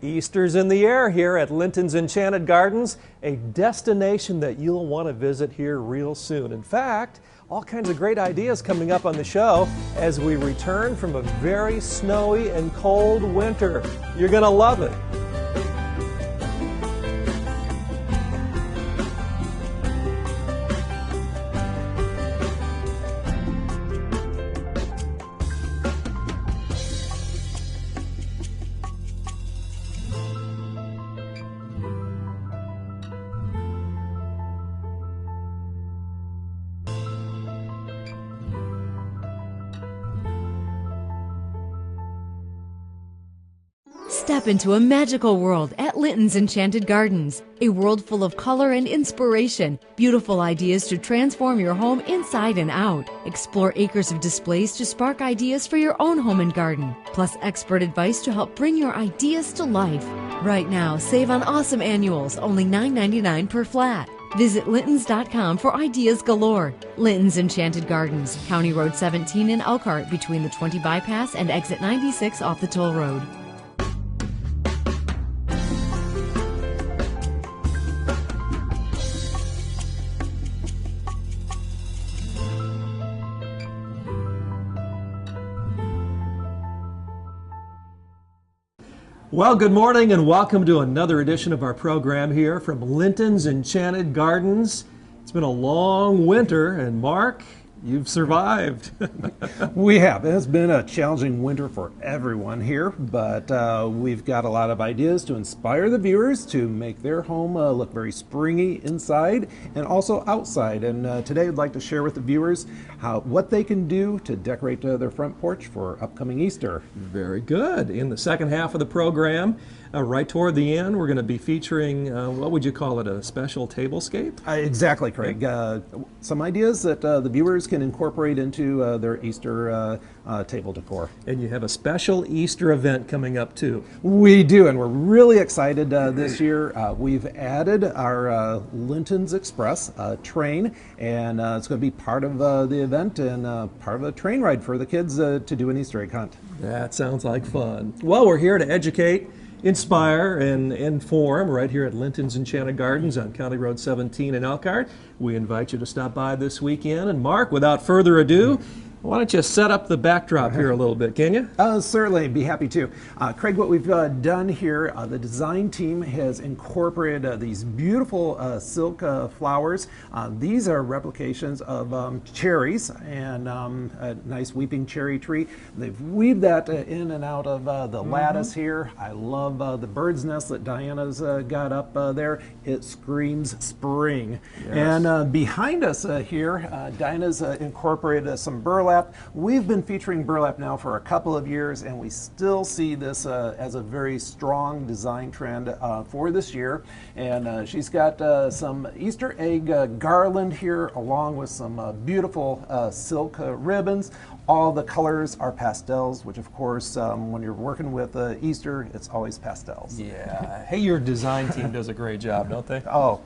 Easter's in the air here at Linton's Enchanted Gardens, a destination that you'll want to visit here real soon. In fact, all kinds of great ideas coming up on the show as we return from a very snowy and cold winter. You're going to love it. Step into a magical world at Linton's Enchanted Gardens, a world full of color and inspiration, beautiful ideas to transform your home inside and out. Explore acres of displays to spark ideas for your own home and garden, plus expert advice to help bring your ideas to life. Right now, save on awesome annuals, only $9.99 per flat. Visit Lintons.com for ideas galore. Linton's Enchanted Gardens, County Road 17 in Elkhart, between the 20 bypass and exit 96 off the toll road. Well, good morning and welcome to another edition of our program here from Linton's Enchanted Gardens. It's been a long winter, and Mark, you've survived. We have. It's been a challenging winter for everyone here, but we've got a lot of ideas to inspire the viewers to make their home look very springy inside and also outside. And today I'd like to share with the viewers what they can do to decorate their front porch for upcoming Easter. Very good. In the second half of the program, right toward the end, we're going to be featuring, what would you call it, a special tablescape? Exactly, Craig. Some ideas that the viewers can incorporate into their Easter table decor. And you have a special Easter event coming up too. We do, and we're really excited this year. We've added our Linton's Express train, and it's going to be part of the event and part of a train ride for the kids to do an Easter egg hunt. That sounds like fun. Well, we're here to educate, inspire, and inform right here at Linton's Enchanted Gardens on County Road 17 in Elkhart. We invite you to stop by this weekend. And Mark, without further ado, why don't you set up the backdrop here a little bit, can you? Certainly, be happy to. Craig, what we've done here, the design team has incorporated these beautiful silk flowers. These are replications of cherries and a nice weeping cherry tree. They've weaved that in and out of the lattice here. I love the bird's nest that Diana's got up there. It screams spring. Yes. And behind us here, Diana's incorporated some burlap. We've been featuring burlap now for a couple of years, and we still see this as a very strong design trend for this year. And she's got some Easter egg garland here, along with some beautiful silk ribbons. All the colors are pastels, which of course, when you're working with Easter, it's always pastels. Yeah. Hey, your design team does a great job, don't they? Oh,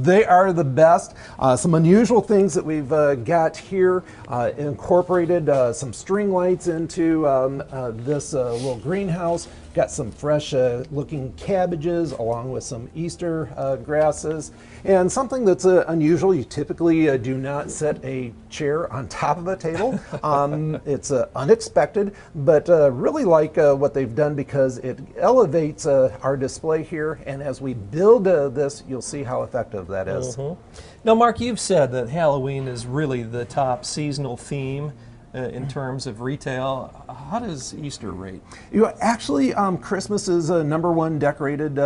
they are the best. Some unusual things that we've got here, incorporated some string lights into this little greenhouse. Got some fresh looking cabbages along with some Easter grasses. And something that's unusual, you typically do not set a chair on top of a table. It's unexpected, but really like what they've done because it elevates our display here. And as we build this, you'll see how effective that is. Now, Mark, you've said that Halloween is really the top seasonal theme in terms of retail. How does Easter rate? Actually, Christmas is a #1 decorated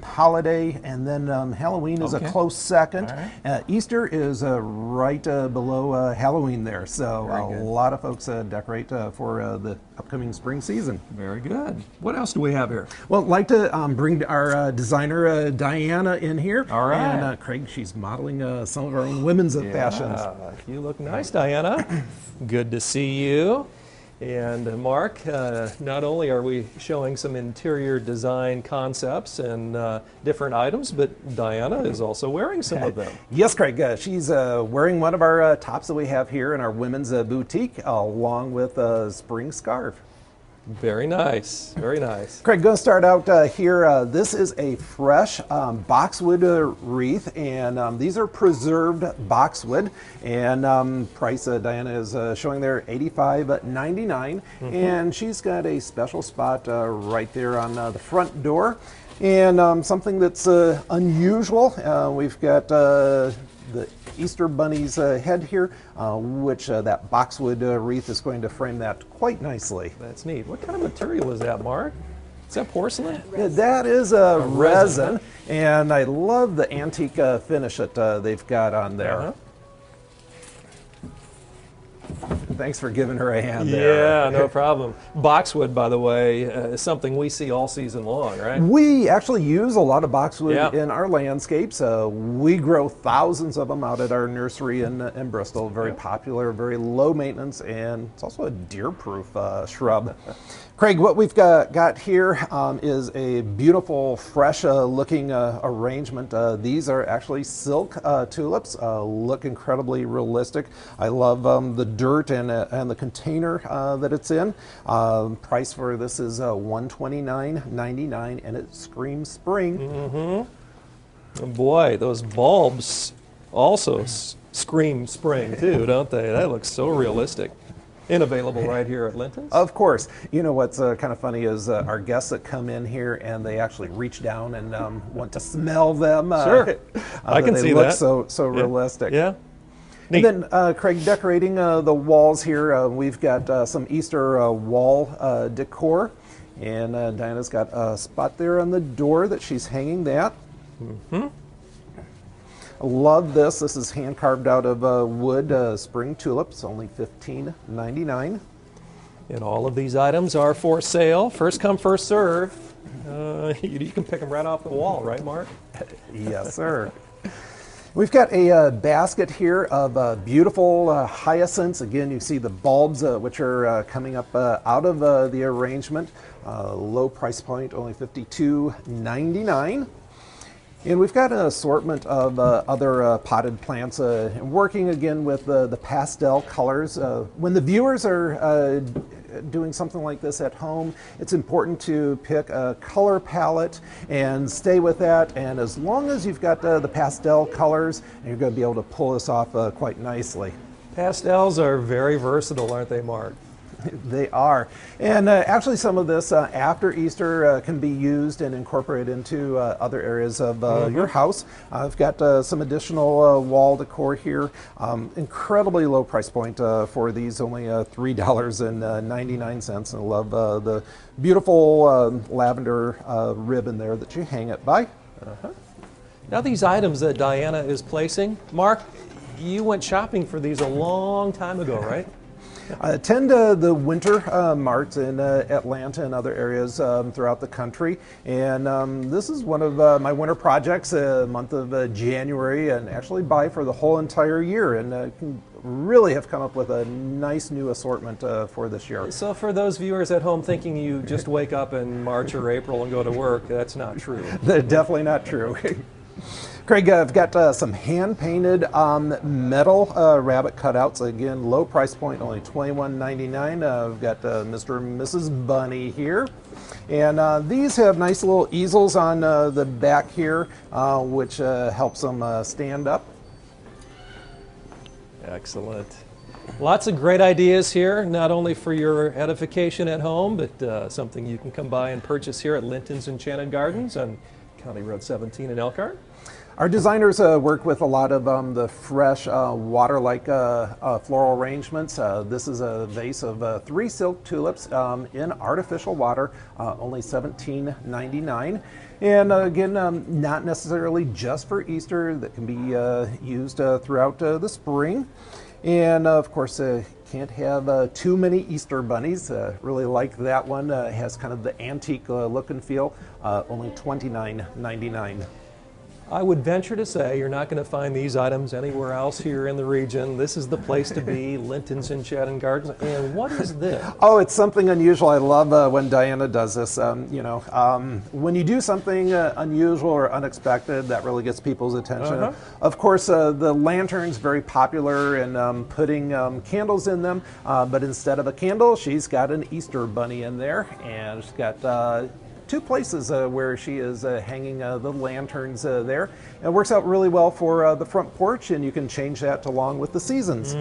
holiday, and then Halloween is a close second. Right. Easter is right below Halloween there, so a lot of folks decorate for the upcoming spring season. Very good. What else do we have here? Well, I'd like to bring our designer Diana in here. All right. And Craig, she's modeling some of our own women's fashions. You look nice, Diana. Good to see you. And Mark, not only are we showing some interior design concepts and different items, but Diana is also wearing some of them. Yes, Craig. She's wearing one of our tops that we have here in our women's boutique, along with a spring scarf. Very nice, very nice. Craig, going to start out here. This is a fresh boxwood wreath, and these are preserved boxwood. And price Diana is showing there $85.99, and she's got a special spot right there on the front door. And something that's unusual, we've got the Easter Bunny's head here, which that boxwood wreath is going to frame that quite nicely. That's neat. What kind of material is that, Mark? Is that porcelain? Yeah, that is a resin, and I love the antique finish that they've got on there. Thanks for giving her a hand there. Yeah, no problem. Boxwood, by the way, is something we see all season long, right? We actually use a lot of boxwood in our landscapes. We grow thousands of them out at our nursery in Bristol. Very popular, very low maintenance, and it's also a deer-proof shrub. Craig, what we've got here is a beautiful, fresh-looking arrangement. These are actually silk tulips, look incredibly realistic. I love the dirt and the container that it's in. Price for this is $129.99, and it screams spring. Oh boy, those bulbs also scream spring too, don't they? That looks so realistic. And available right here at Linton's? Of course. You know what's kind of funny is our guests that come in here and they actually reach down and want to smell them. Sure. I can see that. They look so realistic. Yeah. Neat. And then, Craig, decorating the walls here, we've got some Easter wall decor. And Diana's got a spot there on the door that she's hanging that. I love this. This is hand carved out of wood, spring tulips, only $15.99. And all of these items are for sale. First come, first serve. You can pick them right off the wall, right, Mark? Yes, sir. We've got a basket here of beautiful hyacinths. Again, you see the bulbs which are coming up out of the arrangement. Low price point, only $52.99. And we've got an assortment of other potted plants, working again with the pastel colors. When the viewers are doing something like this at home, it's important to pick a color palette and stay with that. And as long as you've got the pastel colors, you're going to be able to pull this off quite nicely. Pastels are very versatile, aren't they, Mark? They are. And actually some of this after Easter can be used and incorporated into other areas of your house. I've got some additional wall decor here. Incredibly low price point for these, only $3.99. I love the beautiful lavender ribbon there that you hang it by. Now these items that Diana is placing, Mark, you went shopping for these a long time ago, right? Attend the winter marts in Atlanta and other areas throughout the country, and this is one of my winter projects, month of January, and actually buy for the whole entire year, and really have come up with a nice new assortment for this year. So for those viewers at home thinking you just wake up in March or April and go to work, that's not true. Definitely not true. Craig, I've got some hand-painted metal rabbit cutouts. Again, low price point, only $21.99. I've got Mr. and Mrs. Bunny here. And these have nice little easels on the back here, which helps them stand up. Excellent. Lots of great ideas here, not only for your edification at home, but something you can come by and purchase here at Linton's Enchanted Gardens on County Road 17 in Elkhart. Our designers work with a lot of the fresh water-like floral arrangements. This is a vase of 3 silk tulips in artificial water, only $17.99. And again, not necessarily just for Easter, that can be used throughout the spring. And of course, can't have too many Easter bunnies. Really like that one. Has kind of the antique look and feel, only $29.99. I would venture to say you're not going to find these items anywhere else here in the region. This is the place to be, Linton's Enchanted Gardens. And what is this? Oh, it's something unusual. I love when Diana does this. When you do something unusual or unexpected, that really gets people's attention. Of course, the lantern's very popular in putting candles in them, but instead of a candle, she's got an Easter bunny in there, and she's got two places where she is hanging the lanterns there. It works out really well for the front porch, and you can change that along with the seasons.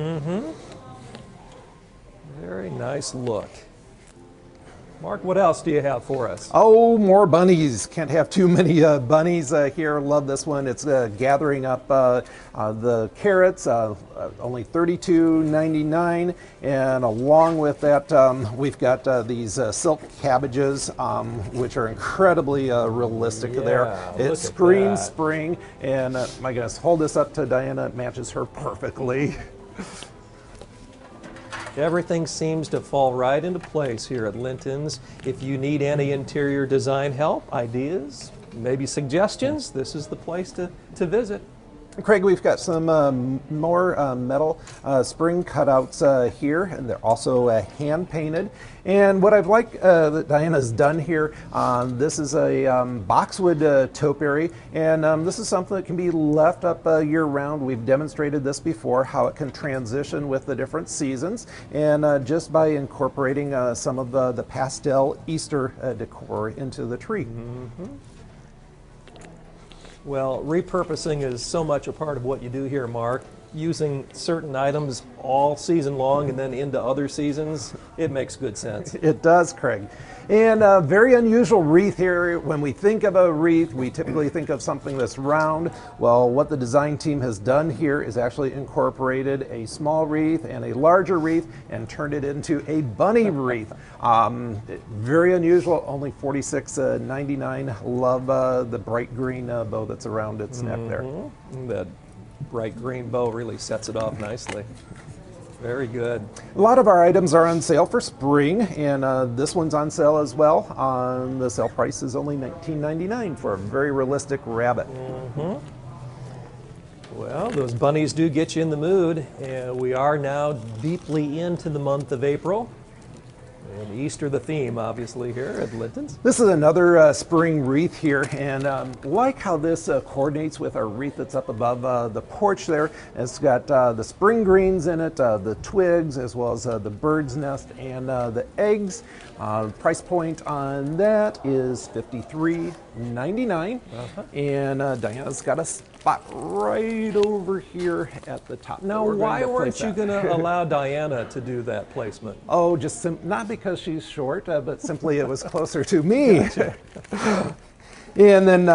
Very nice look. Mark, what else do you have for us? Oh, more bunnies. Can't have too many bunnies here. Love this one. It's gathering up the carrots, only $32.99. And along with that, we've got these silk cabbages, which are incredibly realistic there. It screams spring. And my goodness, hold this up to Diana. It matches her perfectly. Everything seems to fall right into place here at Linton's. If you need any interior design help, ideas, maybe suggestions, this is the place to visit. Craig, we've got some more metal spring cutouts here, and they're also hand painted. And what I've liked that Diana's done here, this is a boxwood topiary, and this is something that can be left up year round. We've demonstrated this before, how it can transition with the different seasons, and just by incorporating some of the pastel Easter decor into the tree. Well, repurposing is so much a part of what you do here, Mark. Using certain items all season long and then into other seasons, it makes good sense. It does, Craig. And a very unusual wreath here. When we think of a wreath, we typically think of something that's round. Well, what the design team has done here is actually incorporated a small wreath and a larger wreath and turned it into a bunny wreath. Very unusual, only $46.99. Love the bright green bow that's around its neck there. That bright green bow really sets it off nicely. Very good. A lot of our items are on sale for spring, and this one's on sale as well. The sale price is only $19.99 for a very realistic rabbit. Well, those bunnies do get you in the mood, and we are now deeply into the month of April. And Easter the theme, obviously, here at Linton's. This is another spring wreath here, and like how this coordinates with our wreath that's up above the porch there. It's got the spring greens in it, the twigs, as well as the bird's nest and the eggs. Price point on that is $53.99. And Diana's got a spot right over here at the top. Now, why weren't you going to allow Diana to do that placement? Oh, just not because she's short, but simply it was closer to me. And then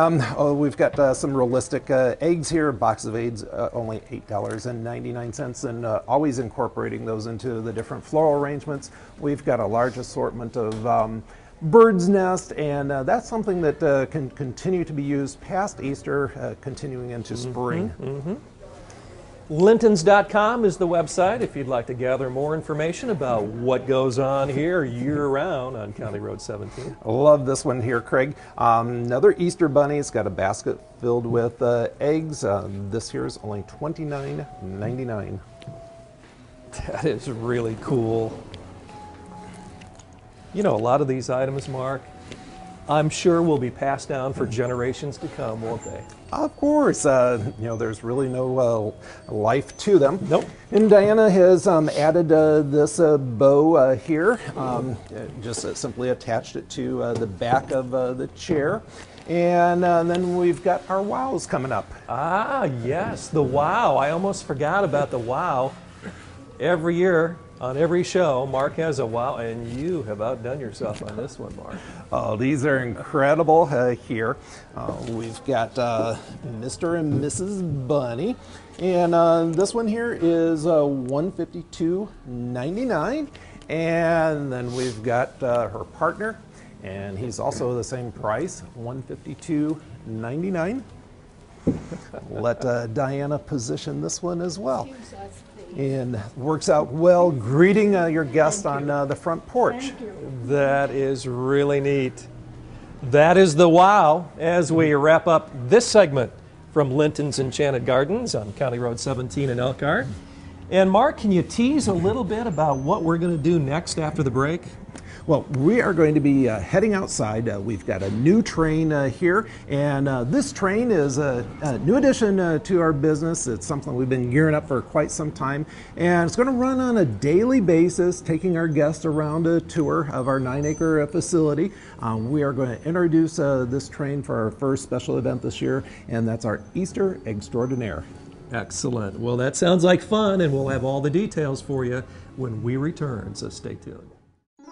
we've got some realistic eggs here, a box of eggs, only $8.99, and always incorporating those into the different floral arrangements. We've got a large assortment of bird's nest, and that's something that can continue to be used past Easter, continuing into spring. Lintons.com is the website if you'd like to gather more information about what goes on here year-round on County Road 17. I love this one here, Craig. Another Easter bunny. It's got a basket filled with eggs. This here is only $29.99. That is really cool. You know, a lot of these items, Mark, I'm sure will be passed down for generations to come, won't they? Of course. There's really no life to them. Nope. And Diana has added this bow here, just simply attached it to the back of the chair. And then we've got our wows coming up. Ah, yes, the wow. I almost forgot about the wow. Every year, on every show, Mark has a wow, and you have outdone yourself on this one, Mark. Oh, these are incredible here. We've got Mr. and Mrs. Bunny, and this one here is $152.99, and then we've got her partner, and he's also the same price, $152.99. Let Diana position this one as well. And works out well greeting your guest on the front porch. That is really neat. That is the wow as we wrap up this segment from Linton's Enchanted Gardens on County Road 17 in Elkhart. And Mark, can you tease a little bit about what we're going to do next after the break? Well, we are going to be heading outside. We've got a new train here, and this train is a new addition to our business. It's something we've been gearing up for quite some time, and it's going to run on a daily basis, taking our guests around a tour of our 9-acre facility. We are going to introduce this train for our first special event this year, and that's our Easter Extraordinaire. Excellent. Well, that sounds like fun, and we'll have all the details for you when we return, so stay tuned.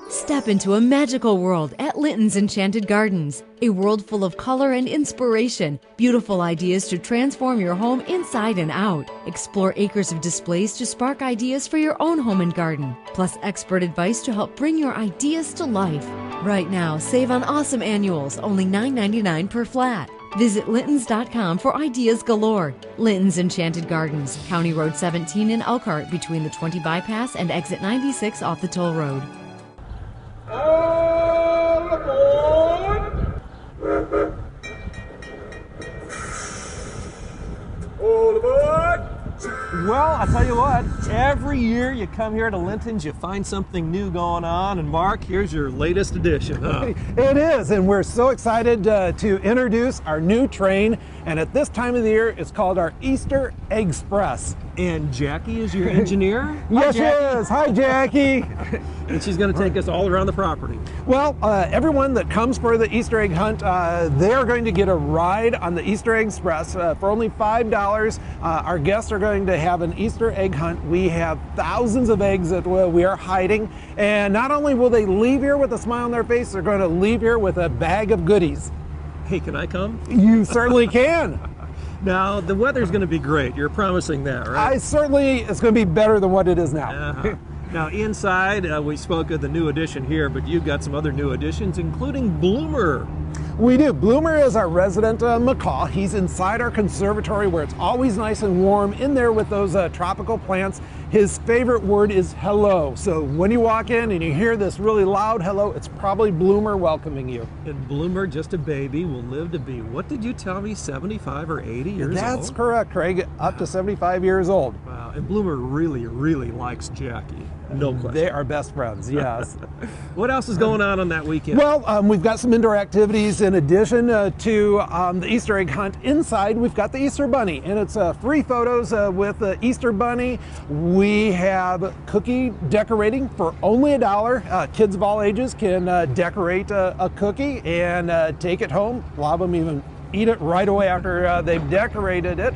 Step into a magical world at Linton's Enchanted Gardens, a world full of color and inspiration, beautiful ideas to transform your home inside and out. Explore acres of displays to spark ideas for your own home and garden, plus expert advice to help bring your ideas to life. Right now, save on awesome annuals, only $9.99 per flat. Visit Lintons.com for ideas galore. Linton's Enchanted Gardens, County Road 17 in Elkhart, between the 20 bypass and exit 96 off the toll road. All aboard! All aboard! Well, I'll tell you what, every year you come here to Linton's, you find something new going on, and Mark, here's your latest edition, huh? It is, and we're so excited to introduce our new train, and at this time of the year, it's called our Easter Express. And Jackie is your engineer? Yes, she is. Hi, Jackie. And she's going to take us all around the property. Well, everyone that comes for the Easter egg hunt, they are going to get a ride on the Easter Egg Express for only $5. Our guests are going to have an Easter egg hunt. We have thousands of eggs that we are hiding, and not only will they leave here with a smile on their face, they're going to leave here with a bag of goodies. Hey, can I come? You certainly can. Now, the weather's going to be great. You're promising that, right? It's going to be better than what it is now. Uh-huh. Now, inside, we spoke of the new addition here, but you've got some other new additions, including Bloomer. We do. Bloomer is our resident macaw. He's inside our conservatory where it's always nice and warm in there with those tropical plants. His favorite word is hello. So when you walk in and you hear this really loud hello, it's probably Bloomer welcoming you. And Bloomer, just a baby, will live to be, what did you tell me, 75 or 80 years old? That's correct, Craig. Up to 75 years old. Wow. And Bloomer really, really likes Jackie. No question. They are best friends, yes. What else is going on that weekend? Well, we've got some indoor activities in addition to the Easter egg hunt. Inside, we've got the Easter Bunny, and it's free photos with the Easter Bunny. We have cookie decorating for only $1. Kids of all ages can decorate a cookie and take it home. A lot of them even eat it right away after they've decorated it.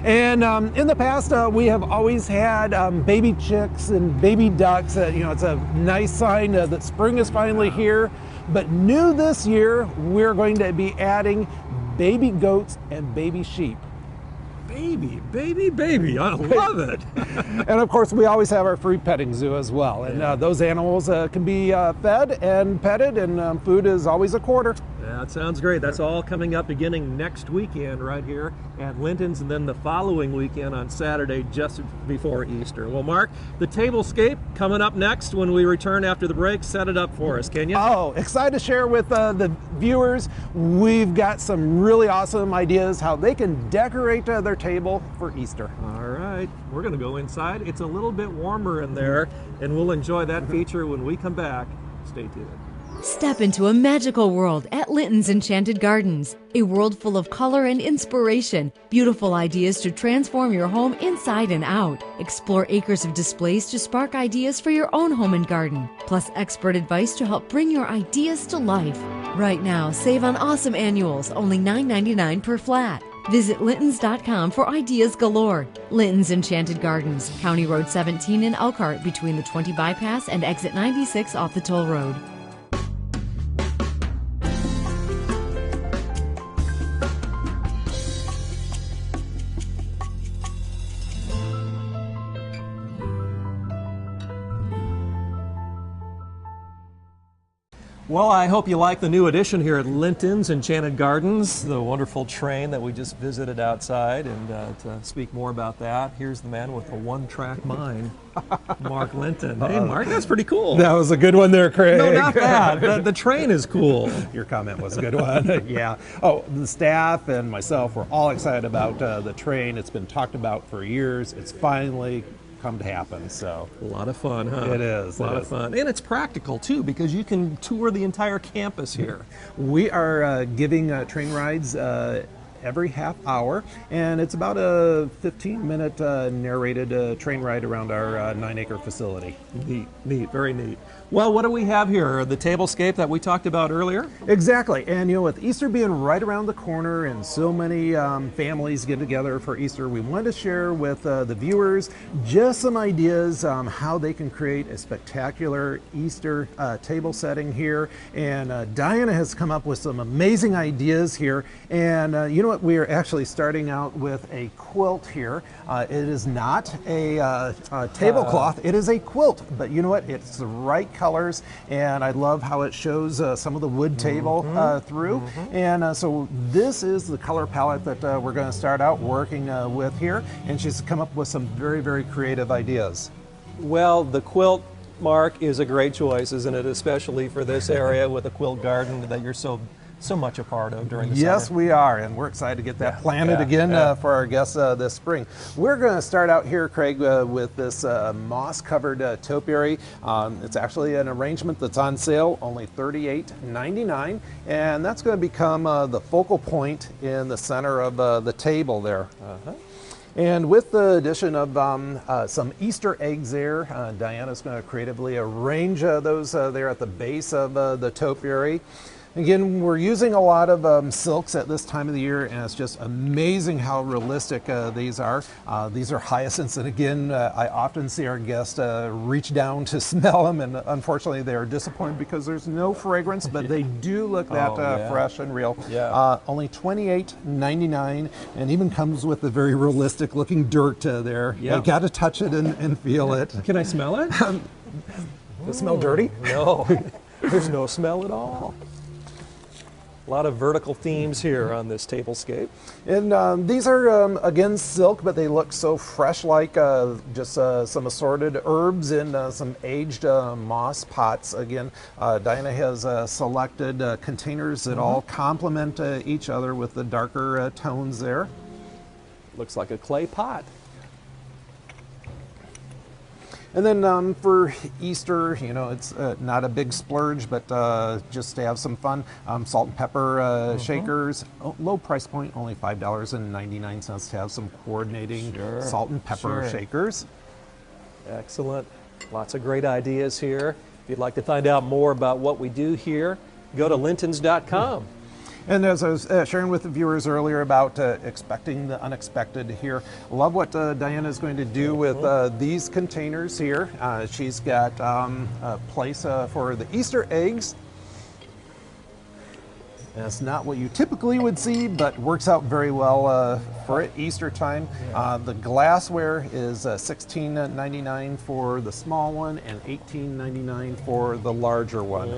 And in the past, we have always had baby chicks and baby ducks. It's a nice sign that spring is finally here. But new this year, we're going to be adding baby goats and baby sheep. Baby, baby, baby. I love it. And of course, we always have our free petting zoo as well. And those animals can be fed and petted, and food is always a quarter. That sounds great. That's all coming up beginning next weekend right here at Linton's, and then the following weekend on Saturday just before Easter. Well, Mark, the tablescape coming up next when we return after the break. Set it up for us, can you? Oh, excited to share with the viewers. We've got some really awesome ideas how they can decorate their table for Easter. All right. We're going to go inside. It's a little bit warmer in there, and we'll enjoy that feature when we come back. Stay tuned. Step into a magical world at Linton's Enchanted Gardens, a world full of color and inspiration, beautiful ideas to transform your home inside and out. Explore acres of displays to spark ideas for your own home and garden, plus expert advice to help bring your ideas to life. Right now, save on awesome annuals, only $9.99 per flat. Visit Lintons.com for ideas galore. Linton's Enchanted Gardens, County Road 17 in Elkhart, between the 20 bypass and exit 96 off the toll road. Well, I hope you like the new addition here at Linton's Enchanted Gardens, the wonderful train that we just visited outside. And to speak more about that, here's the man with the one-track mind, Mark Linton. Hey, Mark, that's pretty cool. That was a good one there, Craig. No, not that. The train is cool. Your comment was a good one. Yeah. Oh, the staff and myself were all excited about the train. It's been talked about for years. It's finally come to happen. So a lot of fun, huh? It is. A lot of fun. And it's practical, too, because you can tour the entire campus here. We are giving train rides every half hour, and it's about a 15-minute narrated train ride around our 9-acre facility. Neat, very neat. Well, what do we have here? The tablescape that we talked about earlier? Exactly, and with Easter being right around the corner and so many families get together for Easter, we wanted to share with the viewers just some ideas how they can create a spectacular Easter table setting here. And Diana has come up with some amazing ideas here. And you know what? We are actually starting out with a quilt here. It is not a tablecloth. It is a quilt, but you know what? It's the right colors, and I love how it shows some of the wood table through. And so this is the color palette that we're going to start out working with here, and she's come up with some very, very creative ideas. Well, the quilt, Mark, is a great choice, isn't it? Especially for this area with a quilt garden that you're so much a part of during the summer. Yes, we are, and we're excited to get that planted again for our guests this spring. We're going to start out here, Craig, with this moss-covered topiary. It's actually an arrangement that's on sale, only $38.99, and that's going to become the focal point in the center of the table there. And with the addition of some Easter eggs there, Diana's going to creatively arrange those there at the base of the topiary. Again, we're using a lot of silks at this time of the year, and it's just amazing how realistic these are. These are hyacinths, and again, I often see our guests reach down to smell them, and unfortunately they are disappointed because there's no fragrance, but they do look that fresh and real. Only $28.99, and even comes with a very realistic looking dirt there. You got to touch it and feel it. Can I smell it? Does it smell dirty? No, there's no smell at all. A lot of vertical themes here on this tablescape. And these are, again, silk, but they look so fresh, like just some assorted herbs and some aged moss pots. Again, Diana has selected containers that all complement each other with the darker tones there. Looks like a clay pot. And then for Easter, it's not a big splurge, but just to have some fun, salt and pepper shakers. Low price point, only $5.99 to have some coordinating salt and pepper shakers. Excellent. Lots of great ideas here. If you'd like to find out more about what we do here, go to lintons.com. And as I was sharing with the viewers earlier about expecting the unexpected here, love what Diana is going to do with these containers here. She's got a place for the Easter eggs. That's not what you typically would see, but works out very well for Easter time. The glassware is $16.99 for the small one and $18.99 for the larger one.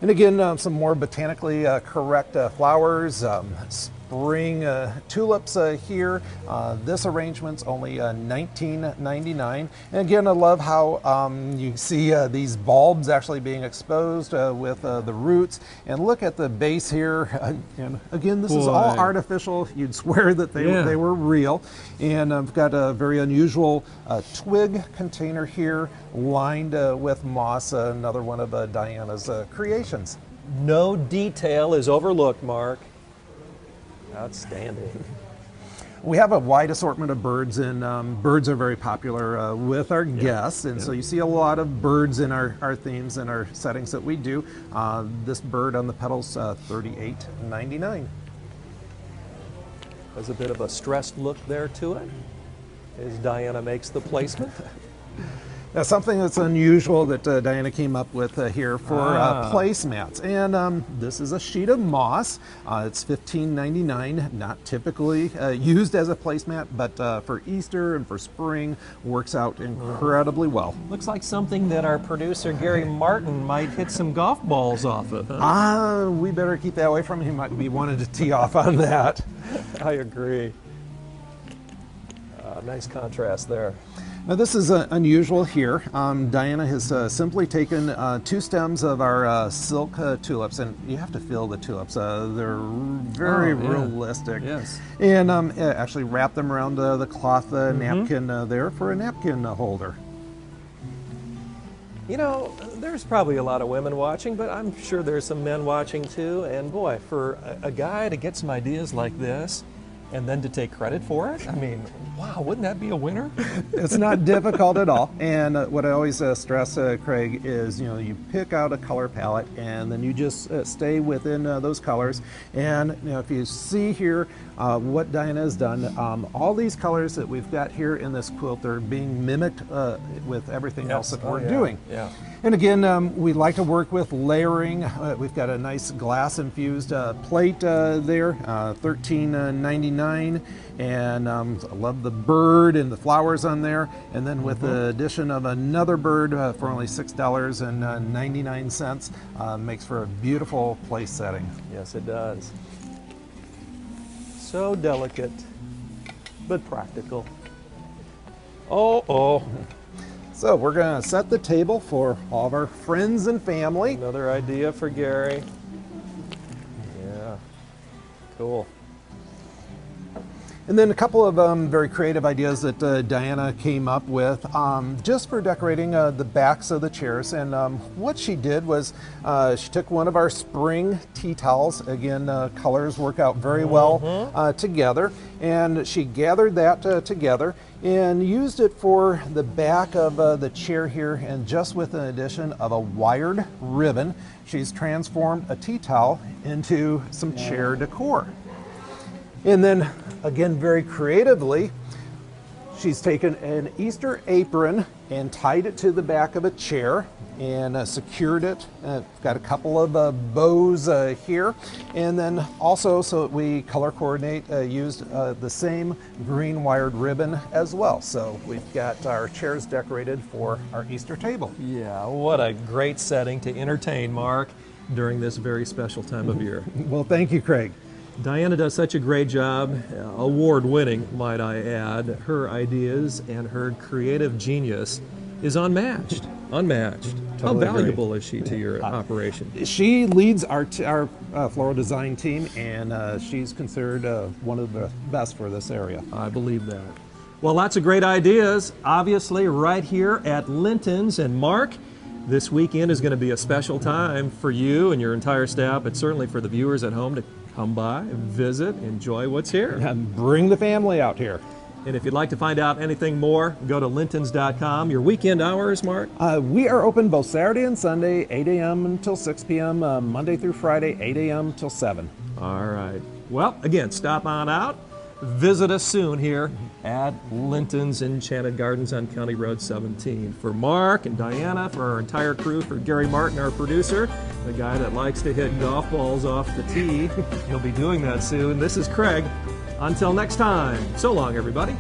And again, some more botanically correct flowers. Spring tulips here. This arrangement's only $19.99. And again, I love how you see these bulbs actually being exposed with the roots. And look at the base here. And again, this is all artificial. You'd swear that they were real. And I've got a very unusual twig container here lined with moss, another one of Diana's creations. No detail is overlooked, Mark. Outstanding. We have a wide assortment of birds, and birds are very popular with our guests, and so you see a lot of birds in our themes and our settings that we do. This bird on the petals, $38.99. There's a bit of a stressed look there to it as Diana makes the placement. Now, something that's unusual that Diana came up with here for placemats, and this is a sheet of moss. It's $15.99, not typically used as a placemat, but for Easter and for spring, works out incredibly well. Looks like something that our producer Gary Martin might hit some golf balls off of. Huh? We better keep that away from him. He might be wanting to tee off on that. I agree. Nice contrast there. Now this is unusual here. Diana has simply taken 2 stems of our silk tulips, and you have to feel the tulips. They're very realistic. Yes. And actually wrap them around the cloth napkin there for a napkin holder. You know, there's probably a lot of women watching, but I'm sure there's some men watching too. And boy, for a guy to get some ideas like this, and then to take credit for it? I mean, wow, wouldn't that be a winner? It's not difficult at all. And what I always stress, Craig, is you pick out a color palette and then you just stay within those colors. And if you see here what Diana has done, all these colors that we've got here in this quilt are being mimicked with everything else that we're doing. Yeah. And again, we like to work with layering. We've got a nice glass infused plate there, $13.99. And I love the bird and the flowers on there. And then with the addition of another bird for only $6.99, makes for a beautiful place setting. Yes, it does. So delicate, but practical. Oh. So we're going to set the table for all of our friends and family. Another idea for Gary. Yeah, cool. And then a couple of very creative ideas that Diana came up with just for decorating the backs of the chairs. And what she did was she took one of our spring tea towels. Again, colors work out very well together. And she gathered that together and used it for the back of the chair here. And just with an addition of a wired ribbon, she's transformed a tea towel into some chair decor. And then, again, very creatively, she's taken an Easter apron and tied it to the back of a chair and secured it. Got a couple of bows here. And then also, so that we color coordinate, used the same green wired ribbon as well. So we've got our chairs decorated for our Easter table. Yeah, what a great setting to entertain, Mark, during this very special time of year. Well, thank you, Craig. Diana does such a great job, award-winning, might I add. Her ideas and her creative genius is unmatched. Unmatched. How valuable is she to your operation? She leads our floral design team, and she's considered one of the best for this area. I believe that. Well, lots of great ideas, obviously, right here at Linton's. And Mark, this weekend is going to be a special time for you and your entire staff, but certainly for the viewers at home to come by, visit, enjoy what's here. And bring the family out here. And if you'd like to find out anything more, go to lintons.com. Your weekend hours, Mark? We are open both Saturday and Sunday, 8 a.m. until 6 p.m., Monday through Friday, 8 a.m. till 7. All right. Well, again, stop on out. Visit us soon here at Linton's Enchanted Gardens on County Road 17. For Mark and Diana, for our entire crew, for Gary Martin, our producer, the guy that likes to hit golf balls off the tee. He'll be doing that soon. This is Craig. Until next time, so long, everybody.